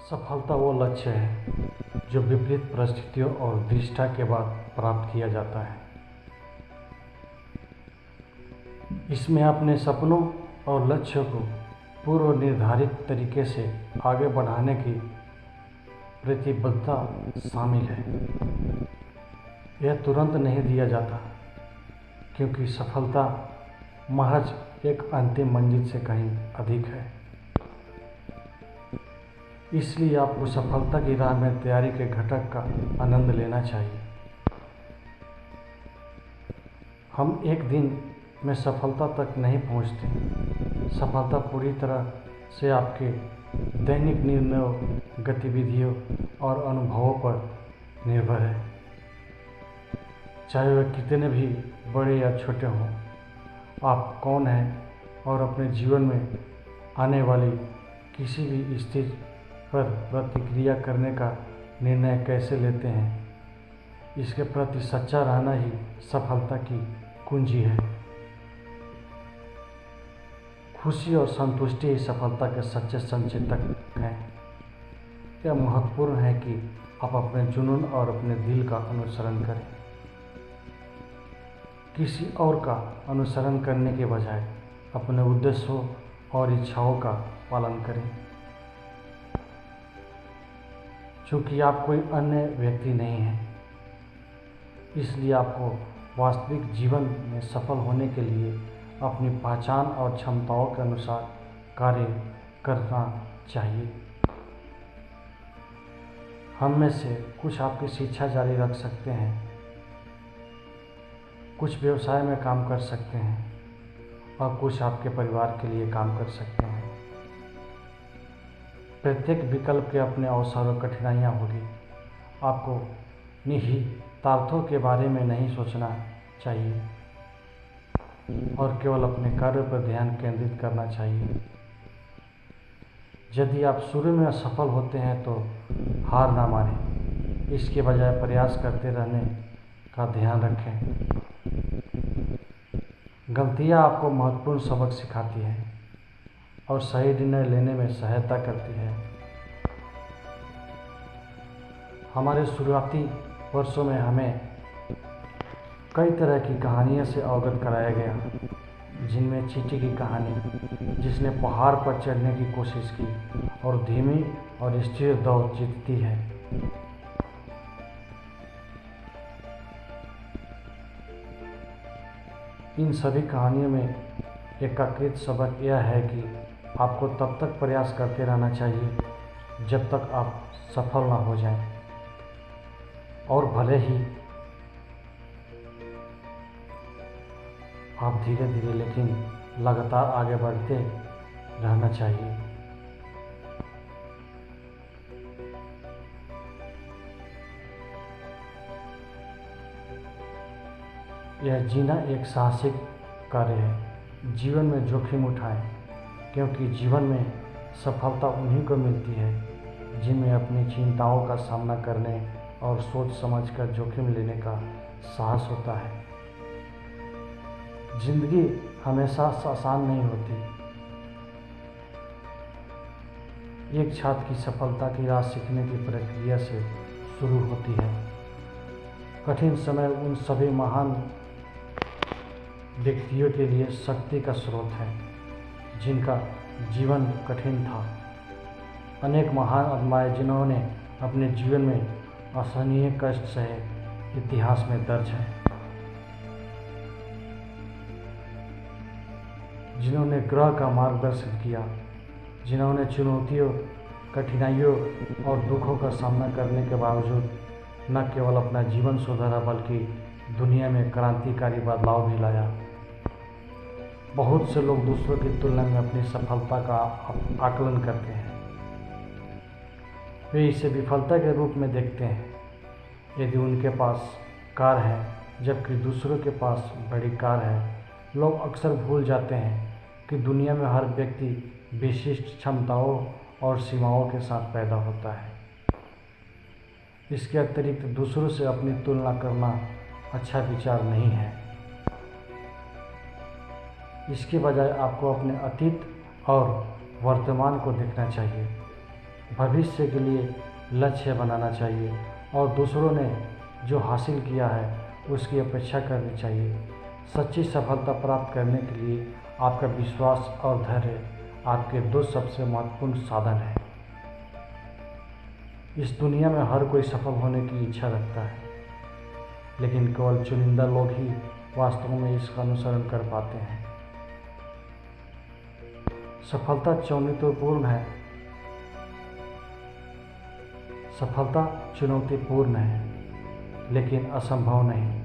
सफलता वो लक्ष्य है जो विपरीत परिस्थितियों और निष्ठा के बाद प्राप्त किया जाता है। इसमें अपने सपनों और लक्ष्यों को पूर्व निर्धारित तरीके से आगे बढ़ाने की प्रतिबद्धता शामिल है। यह तुरंत नहीं दिया जाता, क्योंकि सफलता महज एक अंतिम मंजिल से कहीं अधिक है। इसलिए आपको सफलता की राह में तैयारी के घटक का आनंद लेना चाहिए। हम एक दिन में सफलता तक नहीं पहुंचते। सफलता पूरी तरह से आपके दैनिक निर्णयों, गतिविधियों और अनुभवों पर निर्भर है। चाहे वह कितने भी बड़े या छोटे हों, आप कौन हैं और अपने जीवन में आने वाली किसी भी स्थिति पर प्रतिक्रिया करने का निर्णय कैसे लेते हैं, इसके प्रति सच्चा रहना ही सफलता की कुंजी है। खुशी और संतुष्टि ही सफलता के सच्चे संचेतक हैं। यह महत्वपूर्ण है कि आप अपने जुनून और अपने दिल का अनुसरण करें, किसी और का अनुसरण करने के बजाय अपने उद्देश्यों और इच्छाओं का पालन करें। चूँकि आप कोई अन्य व्यक्ति नहीं हैं, इसलिए आपको वास्तविक जीवन में सफल होने के लिए अपनी पहचान और क्षमताओं के अनुसार कार्य करना चाहिए। हम में से कुछ आपकी शिक्षा जारी रख सकते हैं, कुछ व्यवसाय में काम कर सकते हैं और कुछ आपके परिवार के लिए काम कर सकते हैं। प्रत्येक विकल्प के अपने अवसर और कठिनाइयाँ होगी। आपको निहितार्थों के बारे में नहीं सोचना चाहिए और केवल अपने कार्य पर ध्यान केंद्रित करना चाहिए। यदि आप शुरू में असफल होते हैं तो हार ना मानें, इसके बजाय प्रयास करते रहने का ध्यान रखें। गलतियाँ आपको महत्वपूर्ण सबक सिखाती हैं और सही निर्णय लेने में सहायता करती है। हमारे शुरुआती वर्षों में हमें कई तरह की कहानियों से अवगत कराया गया, जिनमें चींटी की कहानी, जिसने पहाड़ पर चढ़ने की कोशिश की और धीमी और स्थिर दौड़ जीतती है। इन सभी कहानियों में एकीकृत सबक यह है कि आपको तब तक प्रयास करते रहना चाहिए जब तक आप सफल ना हो जाएं, और भले ही आप धीरे धीरे लेकिन लगातार आगे बढ़ते रहना चाहिए। यह जीना एक साहसिक कार्य है। जीवन में जोखिम उठाएं, क्योंकि जीवन में सफलता उन्हीं को मिलती है जिनमें अपनी चिंताओं का सामना करने और सोच समझकर जोखिम लेने का साहस होता है। जिंदगी हमेशा आसान नहीं होती। एक छात्र की सफलता की राह सीखने की प्रक्रिया से शुरू होती है। कठिन समय उन सभी महान व्यक्तियों के लिए शक्ति का स्रोत है जिनका जीवन कठिन था। अनेक महान आत्माएं जिन्होंने अपने जीवन में असहनीय कष्ट सहे, इतिहास में दर्ज है। जिन्होंने ग्रह का मार्गदर्शन किया, जिन्होंने चुनौतियों, कठिनाइयों और दुखों का सामना करने के बावजूद न केवल अपना जीवन सुधारा बल्कि दुनिया में क्रांतिकारी बदलाव भी लाया। बहुत से लोग दूसरों की तुलना में अपनी सफलता का आकलन करते हैं। वे इसे विफलता के रूप में देखते हैं यदि उनके पास कार है जबकि दूसरों के पास बड़ी कार है। लोग अक्सर भूल जाते हैं कि दुनिया में हर व्यक्ति विशिष्ट क्षमताओं और सीमाओं के साथ पैदा होता है। इसके अतिरिक्त दूसरों से अपनी तुलना करना अच्छा विचार नहीं है। इसके बजाय आपको अपने अतीत और वर्तमान को देखना चाहिए। भविष्य के लिए लक्ष्य बनाना चाहिए और दूसरों ने जो हासिल किया है उसकी अपेक्षा करनी चाहिए। सच्ची सफलता प्राप्त करने के लिए आपका विश्वास और धैर्य आपके दो सबसे महत्वपूर्ण साधन हैं। इस दुनिया में हर कोई सफल होने की इच्छा रखता है, लेकिन केवल चुनिंदा लोग ही वास्तव में इसका अनुसरण कर पाते हैं। सफलता चुनौतीपूर्ण है, लेकिन असंभव नहीं।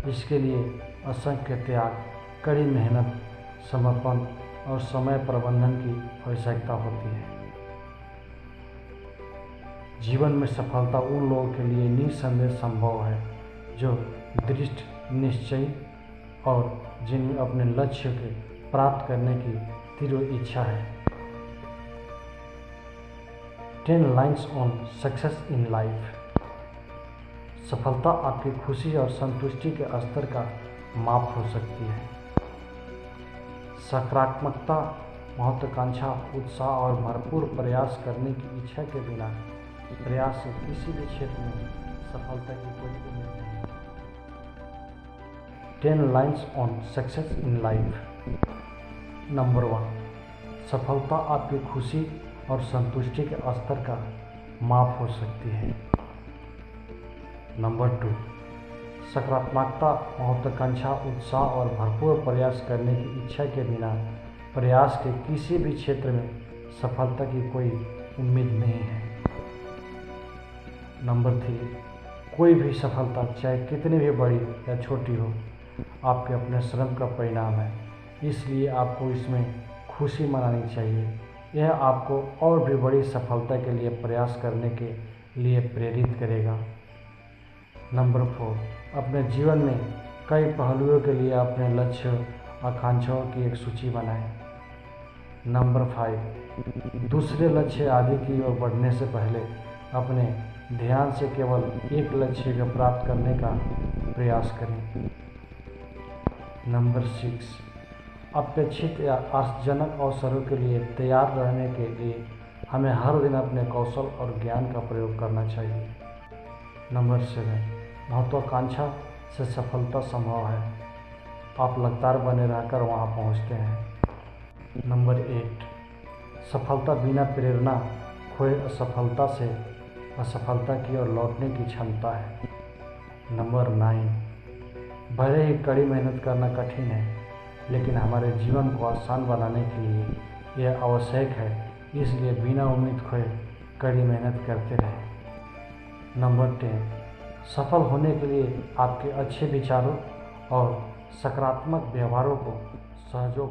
इसके लिए असंख्य त्याग, कड़ी मेहनत, समर्पण और समय प्रबंधन की आवश्यकता होती है। जीवन में सफलता उन लोगों के लिए निस्संदेह संभव है जो दृढ़ निश्चयी और जिनमें अपने लक्ष्य के प्राप्त करने की तीव्र इच्छा है। 10 lines on success in life. सफलता आपकी खुशी और संतुष्टि के स्तर का माप हो सकती है। सकारात्मकता, महत्वाकांक्षा, उत्साह और भरपूर प्रयास करने की इच्छा के बिना प्रयास से किसी भी क्षेत्र में सफलता की कोई उम्मीद नहीं। 10 lines on success in life. Number 1, सफलता आपकी खुशी और संतुष्टि के स्तर का माप हो सकती है। नंबर 2, सकारात्मकता, महत्वाकांक्षा, उत्साह और भरपूर प्रयास करने की इच्छा के बिना प्रयास के किसी भी क्षेत्र में सफलता की कोई उम्मीद नहीं है। नंबर 3, कोई भी सफलता चाहे कितनी भी बड़ी या छोटी हो, आपके अपने श्रम का परिणाम है, इसलिए आपको इसमें खुशी मनानी चाहिए। यह आपको और भी बड़ी सफलता के लिए प्रयास करने के लिए प्रेरित करेगा। नंबर 4, अपने जीवन में कई पहलुओं के लिए अपने लक्ष्य, आकांक्षाओं की एक सूची बनाएं। नंबर 5, दूसरे लक्ष्य आदि की ओर बढ़ने से पहले अपने ध्यान से केवल एक लक्ष्य को प्राप्त करने का प्रयास करें। नंबर 6, अपेक्षित या आशाजनक अवसरों के लिए तैयार रहने के लिए हमें हर दिन अपने कौशल और ज्ञान का प्रयोग करना चाहिए। नंबर 7, महत्वाकांक्षा से सफलता संभव है, आप लगातार बने रहकर वहां पहुंचते हैं। नंबर 8, सफलता बिना प्रेरणा खोए असफलता से असफलता की ओर लौटने की क्षमता है। नंबर 9, भले ही कड़ी मेहनत करना कठिन है, लेकिन हमारे जीवन को आसान बनाने के लिए यह आवश्यक है, इसलिए बिना उम्मीद खोए कड़ी मेहनत करते रहें। नंबर 10, सफल होने के लिए आपके अच्छे विचारों और सकारात्मक व्यवहारों को सहयोग